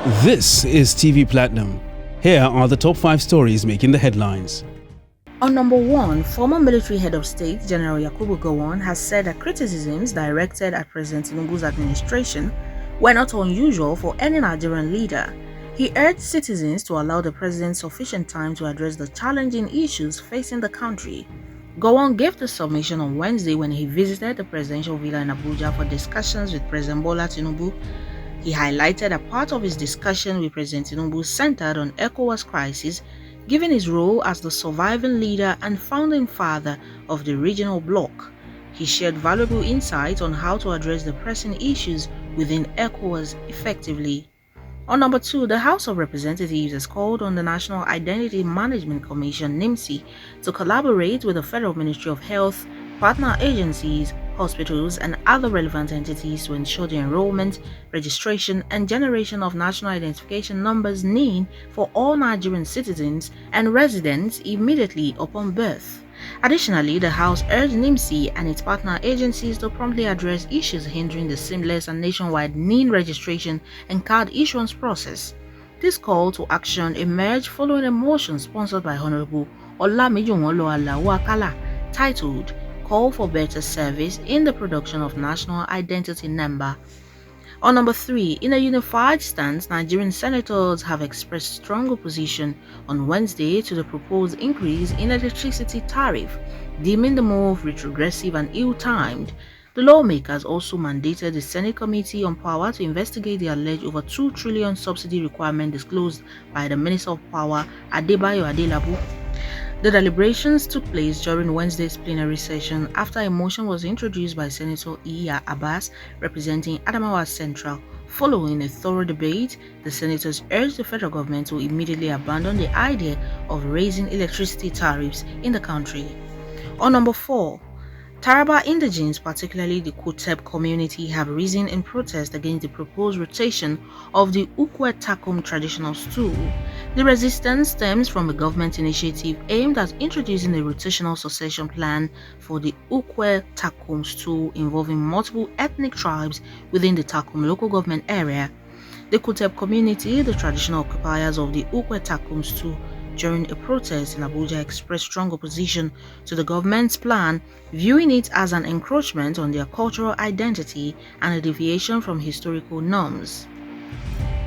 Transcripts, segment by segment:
This is TV Platinum. Here are the top 5 stories making the headlines. On number 1, former military head of state General Gowon has said that criticisms directed at President Tinubu's administration were not unusual for any Nigerian leader. He urged citizens to allow the president sufficient time to address the challenging issues facing the country. Gowon gave the submission on Wednesday when he visited the presidential villa in Abuja for discussions with President Bola Tinubu. He highlighted a part of his discussion with President Tinubu centered on ECOWAS crisis, given his role as the surviving leader and founding father of the regional bloc. He shared valuable insights on how to address the pressing issues within ECOWAS effectively. On number 2, the House of Representatives has called on the National Identity Management Commission (NIMC) to collaborate with the Federal Ministry of Health, partner agencies, hospitals, and other relevant entities to ensure the enrollment, registration, and generation of national identification numbers (NIN) for all Nigerian citizens and residents immediately upon birth. Additionally, the House urged NIMC and its partner agencies to promptly address issues hindering the seamless and nationwide NIN registration and card issuance process. This call to action emerged following a motion sponsored by Honorable Olamijunwolo Alao Akala titled "Call for Better Service in the Production of National Identity Number." On number 3, in a unified stance, Nigerian senators have expressed strong opposition on Wednesday to the proposed increase in electricity tariff, deeming the move retrogressive and ill-timed. The lawmakers also mandated the Senate Committee on Power to investigate the alleged over 2 trillion subsidy requirement disclosed by the Minister of Power, Adebayo Adelabu. The deliberations took place during Wednesday's plenary session after a motion was introduced by Senator Iya Abbas, representing Adamawa Central. Following a thorough debate, the senators urged the federal government to immediately abandon the idea of raising electricity tariffs in the country. On number 4, Taraba indigenes, particularly the Kuteb community, have risen in protest against the proposed rotation of the Ukwe Takum traditional stool. The resistance stems from a government initiative aimed at introducing a rotational succession plan for the Ukwe Takum stool involving multiple ethnic tribes within the Takum local government area. The Kuteb community, the traditional occupiers of the Ukwe Takum stool, during a protest in Abuja expressed strong opposition to the government's plan, viewing it as an encroachment on their cultural identity and a deviation from historical norms.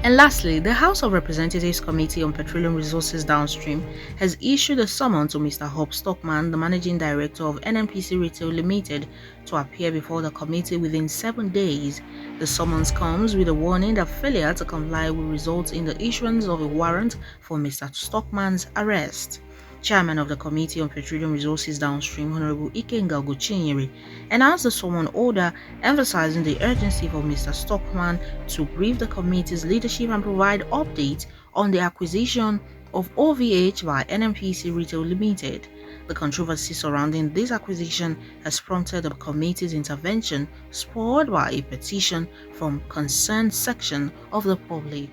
And lastly, the House of Representatives Committee on Petroleum Resources Downstream has issued a summon to Mr. Hope Stockman, the Managing Director of NNPC Retail Limited, to appear before the committee within 7 days. The summons comes with a warning that failure to comply will result in the issuance of a warrant for Mr. Stockman's arrest. Chairman of the Committee on Petroleum Resources Downstream, Honorable Ikenga Oguchinyere, announced the summon order, emphasizing the urgency for Mr. Stockman to brief the committee's leadership and provide updates on the acquisition of OVH by NNPC Retail Limited. The controversy surrounding this acquisition has prompted the committee's intervention, spurred by a petition from concerned section of the public.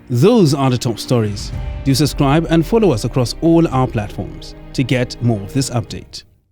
Those are the top stories. Do subscribe and follow us across all our platforms to get more of this update.